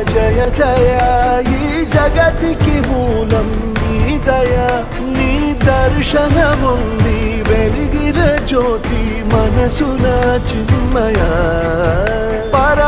జయ జయ ఈ జగతికి మూలం నీ దయ నీ దర్శనముంది వెలిగిన జ్యోతి మనసున చిన్మయ పర